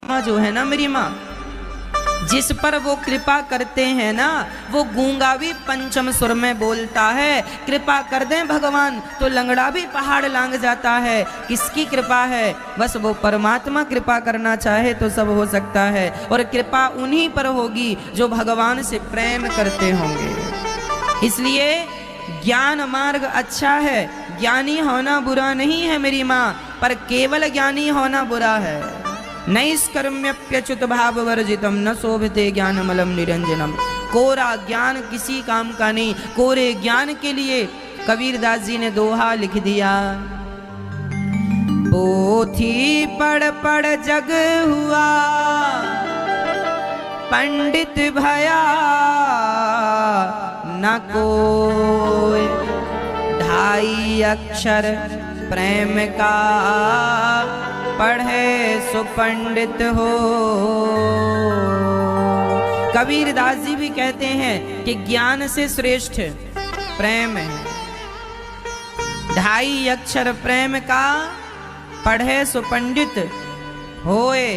परमात्मा जो है ना मेरी माँ, जिस पर वो कृपा करते हैं ना, वो गूंगा भी पंचम सुर में बोलता है। कृपा कर दें भगवान तो लंगड़ा भी पहाड़ लांग जाता है। किसकी कृपा है? बस वो परमात्मा कृपा करना चाहे तो सब हो सकता है। और कृपा उन्हीं पर होगी जो भगवान से प्रेम करते होंगे। इसलिए ज्ञान मार्ग अच्छा है, ज्ञानी होना बुरा नहीं है मेरी माँ, पर केवल ज्ञानी होना बुरा है। नैष्कर्म्यप्यच्युत भाव वर्जितम न शोभते ज्ञानमलम निरंजनम। कोरा ज्ञान किसी काम का नहीं। कोरे ज्ञान के लिए कबीरदास जी ने दोहा लिख दिया, पोथी पढ़ पढ़ जग हुआ, पंडित भया न कोई, ढाई अक्षर प्रेम का पढ़े सो पंडित हो। कबीरदास जी भी कहते हैं कि ज्ञान से श्रेष्ठ प्रेम है। ढाई अक्षर प्रेम का पढ़े सो पंडित होए।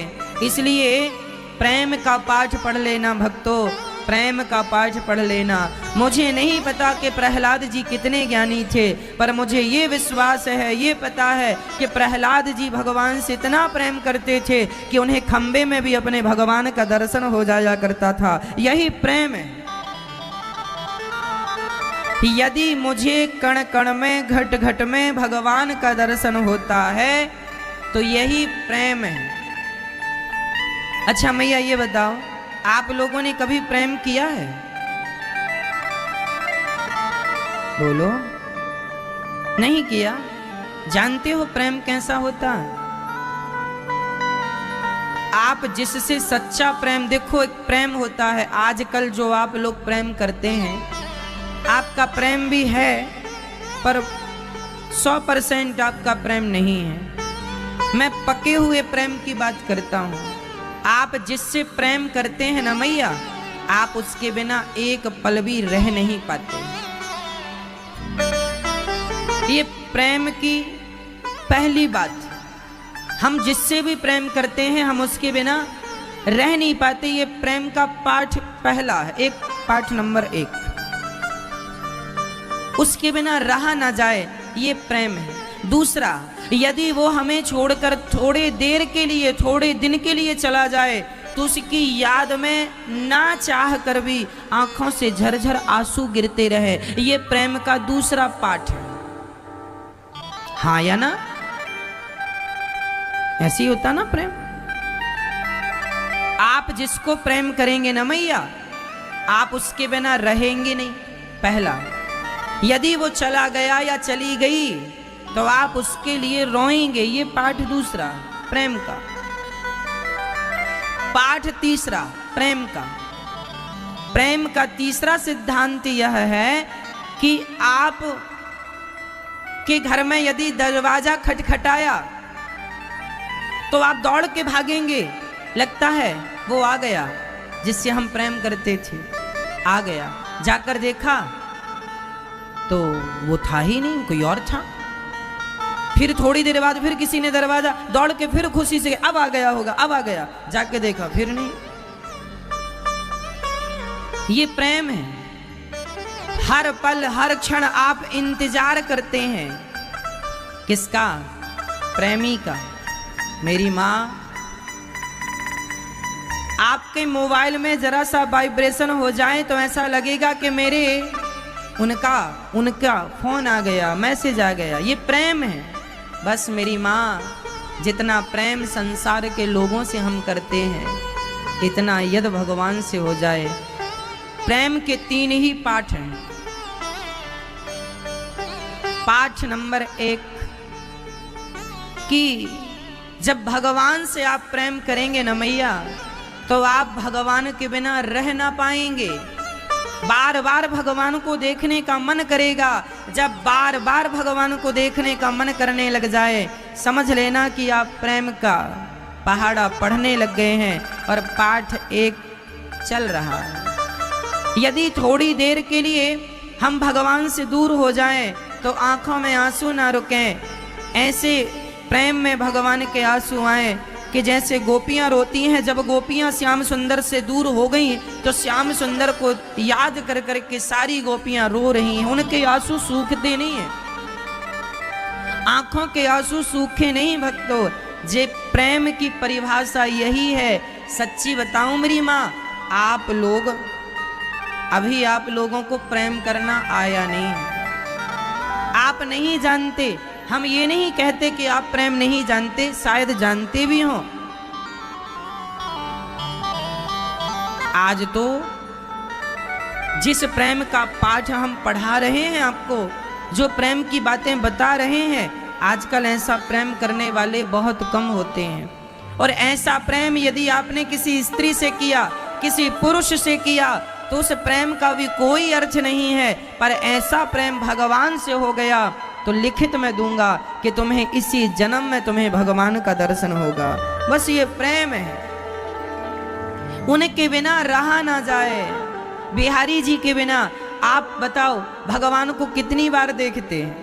इसलिए प्रेम का पाठ पढ़ लेना भक्तों, प्रेम का पाठ पढ़ लेना। मुझे नहीं पता कि प्रहलाद जी कितने ज्ञानी थे, पर मुझे ये विश्वास है, ये पता है कि प्रहलाद जी भगवान से इतना प्रेम करते थे कि उन्हें खंबे में भी अपने भगवान का दर्शन हो जाया करता था। यही प्रेम है। यदि मुझे कण कण में घट घट में भगवान का दर्शन होता है तो यही प्रेम है। अच्छा मैया ये बताओ, आप लोगों ने कभी प्रेम किया है? बोलो। नहीं किया? जानते हो प्रेम कैसा होता है? आप जिससे सच्चा प्रेम, देखो एक प्रेम होता है, आजकल जो आप लोग प्रेम करते हैं, आपका प्रेम भी है पर 100% आपका प्रेम नहीं है। मैं पके हुए प्रेम की बात करता हूं। आप जिससे प्रेम करते हैं ना मैया, आप उसके बिना एक पल भी रह नहीं पाते। ये प्रेम की पहली बात, हम जिससे भी प्रेम करते हैं हम उसके बिना रह नहीं पाते। ये प्रेम का पाठ पहला है, एक पाठ नंबर 1, उसके बिना रहा ना जाए, ये प्रेम है। दूसरा, यदि वो हमें छोड़कर थोड़े देर के लिए, थोड़े दिन के लिए चला जाए तो उसकी याद में ना चाह कर भी आंखों से झरझर आंसू गिरते रहे, ये प्रेम का दूसरा पाठ है। हाँ या ना? ऐसी होता ना प्रेम। आप जिसको प्रेम करेंगे ना मैया, आप उसके बिना रहेंगे नहीं, पहला। यदि वो चला गया या चली गई तो आप उसके लिए रोएंगे, ये पाठ दूसरा प्रेम का। पाठ तीसरा प्रेम का। प्रेम का तीसरा सिद्धांत यह है कि आप के घर में यदि दरवाजा खटखटाया तो आप दौड़ के भागेंगे। लगता है वो आ गया जिससे हम प्रेम करते थे, आ गया। जाकर देखा तो वो था ही नहीं, कोई और था। फिर थोड़ी देर बाद फिर किसी ने दरवाजा, दौड़ के फिर खुशी से अब आ गया होगा, अब आ गया, जाके देखा फिर नहीं। ये प्रेम है। हर पल हर क्षण आप इंतजार करते हैं। किसका? प्रेमी का। मेरी माँ, आपके मोबाइल में जरा सा वाइब्रेशन हो जाए तो ऐसा लगेगा कि मेरे उनका फोन आ गया, मैसेज आ गया। ये प्रेम है। बस मेरी माँ, जितना प्रेम संसार के लोगों से हम करते हैं, इतना यदि भगवान से हो जाए। प्रेम के 3 ही पाठ हैं। पाठ नंबर 1 कि जब भगवान से आप प्रेम करेंगे ना मैया, तो आप भगवान के बिना रह ना पाएंगे। बार बार भगवान को देखने का मन करेगा। जब बार बार भगवान को देखने का मन करने लग जाए, समझ लेना कि आप प्रेम का पहाड़ा पढ़ने लग गए हैं और पाठ 1 चल रहा है। यदि थोड़ी देर के लिए हम भगवान से दूर हो जाएं तो आंखों में आंसू ना रुकें। ऐसे प्रेम में भगवान के आंसू आए कि जैसे गोपियां रोती हैं, जब गोपियां श्याम सुंदर से दूर हो गई तो श्याम सुंदर को याद कर कर के सारी गोपियां रो रही हैं। उनके आंसू सूखते नहीं हैं, आंखों के आंसू सूखे नहीं भक्तों। जे प्रेम की परिभाषा यही है। सच्ची बताऊं मेरी माँ, आप लोग अभी आप लोगों को प्रेम करना आया नहीं, आप नहीं जानते। हम ये नहीं कहते कि आप प्रेम नहीं जानते, शायद जानते भी हो। आज तो जिस प्रेम का पाठ हम पढ़ा रहे हैं आपको, जो प्रेम की बातें बता रहे हैं, आजकल ऐसा प्रेम करने वाले बहुत कम होते हैं। और ऐसा प्रेम यदि आपने किसी स्त्री से किया, किसी पुरुष से किया, तो उस प्रेम का भी कोई अर्थ नहीं है। पर ऐसा प्रेम भगवान से हो गया तो लिखित में दूंगा कि तुम्हें इसी जन्म में तुम्हें भगवान का दर्शन होगा। बस ये प्रेम है, उनके बिना रहा ना जाए। बिहारी जी के बिना आप बताओ भगवान को कितनी बार देखते हैं?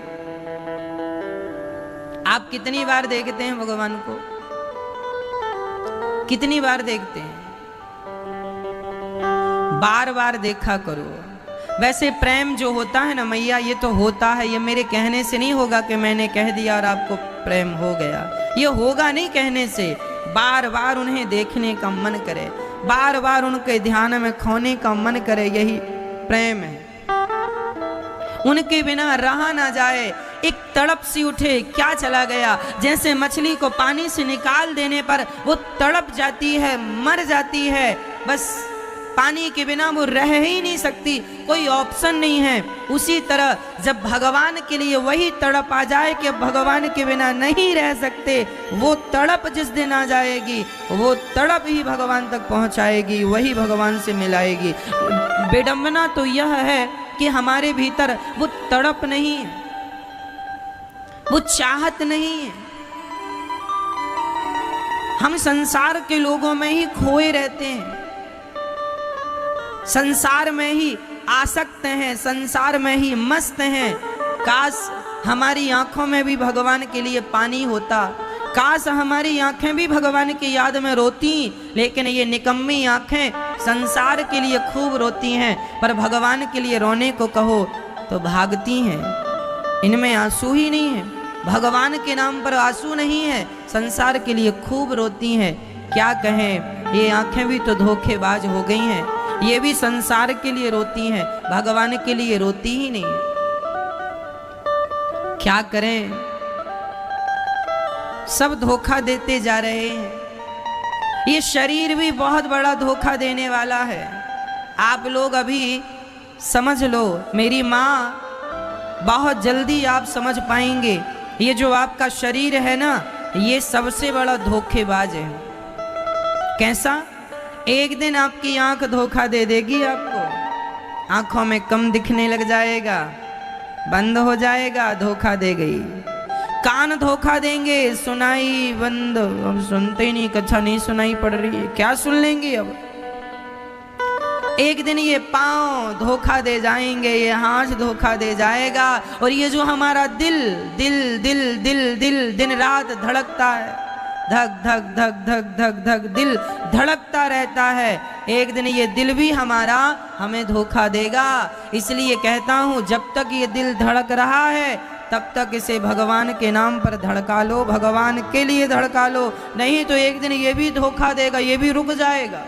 आप कितनी बार देखते हैं भगवान को? कितनी बार देखते हैं? बार बार देखा करो। वैसे प्रेम जो होता है ना मैया, ये तो होता है, ये मेरे कहने से नहीं होगा कि मैंने कह दिया और आपको प्रेम हो गया। ये होगा नहीं कहने से, बार बार उन्हें देखने का मन करे, बार बार उनके ध्यान में खोने का मन करे, यही प्रेम है। उनके बिना रहा ना जाए, एक तड़प सी उठे, क्या चला गया। जैसे मछली को पानी से निकाल देने पर वो तड़प जाती है, मर जाती है, बस पानी के बिना वो रह ही नहीं सकती, कोई ऑप्शन नहीं है। उसी तरह जब भगवान के लिए वही तड़प आ जाए कि भगवान के बिना नहीं रह सकते, वो तड़प जिस दिन आ जाएगी, वो तड़प ही भगवान तक पहुंचाएगी, वही भगवान से मिलाएगी। विडंबना तो यह है कि हमारे भीतर वो तड़प नहीं है, वो चाहत नहीं है। हम संसार के लोगों में ही खोए रहते हैं, संसार में ही आसक्त हैं, संसार में ही मस्त हैं। काश हमारी आंखों में भी भगवान के लिए पानी होता, काश हमारी आंखें भी भगवान की याद में रोती, लेकिन ये निकम्मी आंखें संसार के लिए खूब रोती हैं, पर भगवान के लिए रोने को कहो तो भागती हैं। इनमें आंसू ही नहीं है, भगवान के नाम पर आंसू नहीं है, संसार के लिए खूब रोती हैं। क्या कहें, ये आंखें भी तो धोखेबाज हो गई हैं, ये भी संसार के लिए रोती हैं, भगवान के लिए रोती ही नहीं। क्या करें, सब धोखा देते जा रहे हैं। ये शरीर भी बहुत बड़ा धोखा देने वाला है। आप लोग अभी समझ लो, मेरी माँ, बहुत जल्दी आप समझ पाएंगे। ये जो आपका शरीर है ना, ये सबसे बड़ा धोखेबाज है। कैसा? एक दिन आपकी आंख धोखा दे देगी आपको, आंखों में कम दिखने लग जाएगा, बंद हो जाएगा, धोखा दे गई। कान धोखा देंगे, सुनाई बंद, अब सुनते ही नहीं, कच्छा नहीं सुनाई पड़ रही है, क्या सुन लेंगे अब। एक दिन ये पांव धोखा दे जाएंगे, ये हाथ धोखा दे जाएगा, और ये जो हमारा दिल दिल दिल दिल दिल दिन रात धड़कता है, धक धक धक धक धक धक दिल धड़कता रहता है, एक दिन ये दिल भी हमारा हमें धोखा देगा। इसलिए कहता हूँ, जब तक ये दिल धड़क रहा है तब तक इसे भगवान के नाम पर धड़का लो, भगवान के लिए धड़का लो, नहीं तो एक दिन ये भी धोखा देगा, ये भी रुक जाएगा।